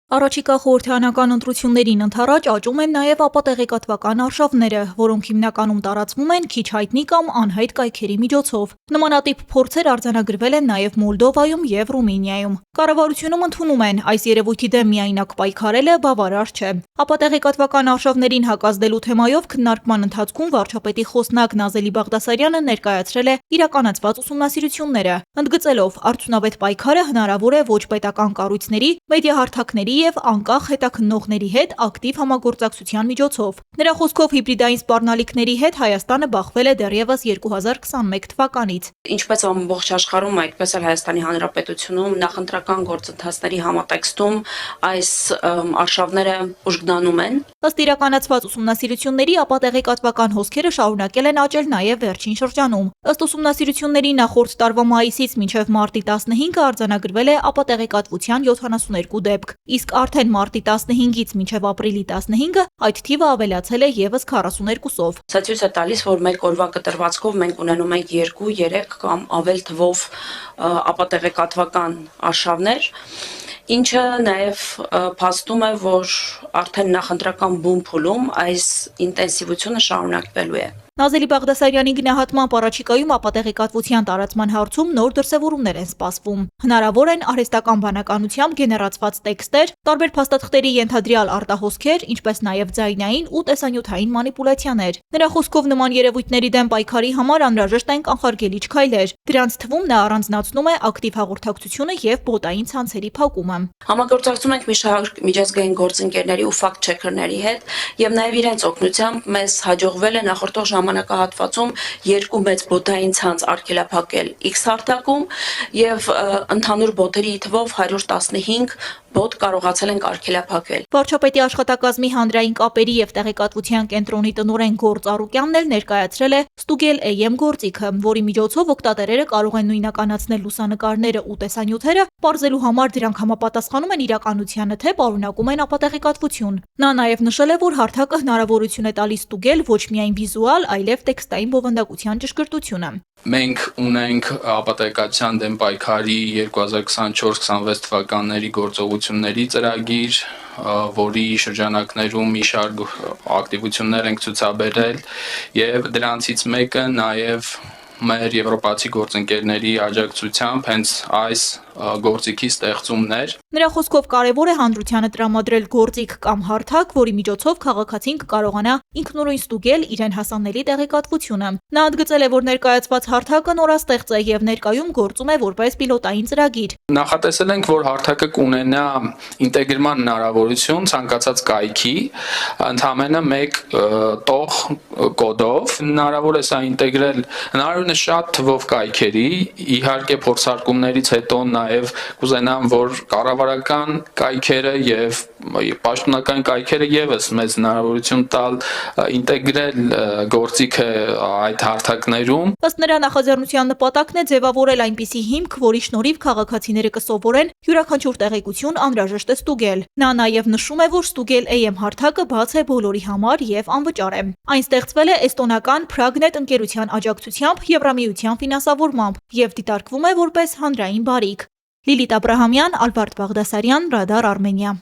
Առաջիկա խորհրդարանական ընտրություններին ընդառաջ աճում են նաև ապատեղեկատվական արշավները, որոնք հիմնականում տարածվում են քիչ հայտնի կամ անհայտ կայքերի միջոցով։ Նմանատիպ փորձեր արձանագրվել են նաև Մոլդովայում և Ռումինիայում։ Կառավարությունում ընդունում են, այս երևույթի դեմ միայնակ պայքարելը բավարար չէ։ Ապատեղեկատվական արշավներին հակազդելու թեմայով քննարկման ընթացքում վարչապետի խոսնակ Նազելի Բաղդասարյանը ներկայացրել է իրականացված ուսումնասիրությունները, ընդգծելով, արդյունավետ պայքարը հնարավոր է ոչ պետական կառույցների, մեդիահարթակների և անկախ հետաքննողների հետ ակտիվ համագործակցության միջոցով։ Նրա խոսքով հիբրիդային սպառնալիքների հետ Հայաստանը բախվել է դեռևս 2021 թվականից։ Ինչպես ամբողջ աշխարհում, այդպես էլ Հայաստանի Հանրապետությունում նախընտրական գործընթացների համատեքստում այս արշավները ուժգնանում են։ Ըստ իրականացված ուսումնասիրությունների ապատեղեկատվական հոսքերը շարունակել են աճել նաև վերջին շրջանում։ Ըստ ուսումնասիրությունների նախորդ տարվա մայիսից մինչև մարտի 15-ը արձանագրվել է ապատեղեկատվության 72 դեպք, իսկ արդեն մարտի 15-ից մինչև ապրիլի 15-ը այդ թիվը ավելացել է եւս 42-ով։ Սա ցույց է տալիս, որ մեկ օրվա կտրվածքով մենք ունենում ենք 2-3 կամ ավել թվով ապատեղեկատվական արշավներ, ինչը նաև փաստում է, որ արդեն նախընտրական բում փուլում այս ինտենսիվությունը շարունակվելու է։ Նազելի Բաղդասարյանի գնահատմամբ առաջիկայում ապատեղեկատվության տարածման հարցում նոր դրսևորումներ են սպասվում։ Հնարավոր են արհեստական բանականությամբ գեներացված տեքստեր, տարբեր փաստաթղթերի ենթադրյալ արտահոսքեր, ինչպես նաև ձայնային ու տեսանյութային մանիպուլյացիաներ։ Նրա խոսքով նման երևույթների դեմ պայքարի համար անհրաժեշտ են կանխարգելիչ քայլեր։ Դրանց թվում նա առանձնացնում է ակտիվ հաղորդակցությունը և բոտային ցանցերի փակումը։ Համագործակցում ենք մի շարք միջազգային գործընկերների ու ֆակտ-չեքերների հետ, եւ նաեւ իրենց օգնությամբ մեզ հաջողվել է նախորդող ժամանակահատվածում 2 մեծ բոտային ցանց արգելափակել X հարթակում եւ ընդհանուր բոտերի թվով 115 բոտ կարողացել ենք արգելափակել։ Վարչապետի աշխատակազմի հանրային կապերի եւ տեղեկատվության կենտրոնի տնօրեն Գործ Արուկյանն էլ ներկայացրել է Ստուգել AM գործիքը, որի միջոցով օգտատերերը կարող են նույնականացնել լուսանկարները ու տեսանյութերը, պարզելու համար դրանք համապատասխանում են իրականությանը, թե պարունակում են ապատեղեկատվություն։ Նա նաեւ նշել է, որ հարթակը հնարավորություն է տալիս ստուգել ոչ միայն վիզուալ, այլև տեքստային բովանդակության ճշգրտությունը։ Մենք ունենք ապատեկացիան դեմ պայքարի 2024-26 թվականների գործողությունների ծրագիր, որի շրջանակներում մի շարք ակտիվություններ ենք ցուցաբերել եւ դրանցից մեկը նաեւ մեր եվրոպացի գործընկերների աջակցությամբ հենց այս գործիքի ստեղծումն էր։ Նրա խոսքով կարևոր է հանրությանը տրամադրել գործիք կամ հարթակ, որի միջոցով քաղաքացին կկարողանա ինքնուրույն ստուգել իրեն հասանելի տեղեկատվությունը։ Նա ընդգծել է, որ ներկայացված հարթակը նորաստեղծ է եւ ներկայում գործում է որպես պիլոտային ծրագիր։ Նախատեսել ենք, որ հարթակը կունենա ինտեգրման հնարավորություն ցանկացած կայքի ընդամենը մեկ տող կոդով։ Հնարավոր է սա ինտեգրել հնարավորինս շատ թվով կայքերի, իհարկե փորձարկումներից հետո նաև կուզենամ, որ կառավարական կայքերը եւ պաշտոնական կայքերը եւս մեզ հնարավորություն տալ ինտեգրել գործիքը այդ հարթակներում։ Ըստ նրա նախաձեռնության նպատակն է ձևավորել այնպիսի հիմք, որի շնորհիվ քաղաքացիները կսովորեն յուրաքանչյուր տեղեկություն անհրաժեշտ է ստուգել։ Նա նաև նշում է, որ Ստուգել AM հարթակը բաց է բոլորի համար եւ անվճար է։ Այն ստեղծվել է էստոնական Pragnet ընկերության աջակցությամբ Եվրամիության ֆինանսավորմամբ եւ դիտարկվում է որպես հանրային բարիք։ Լիլիթ Աբրահամյան, Ալբերտ Բաղդասարյան, Ռադար Արմենիա։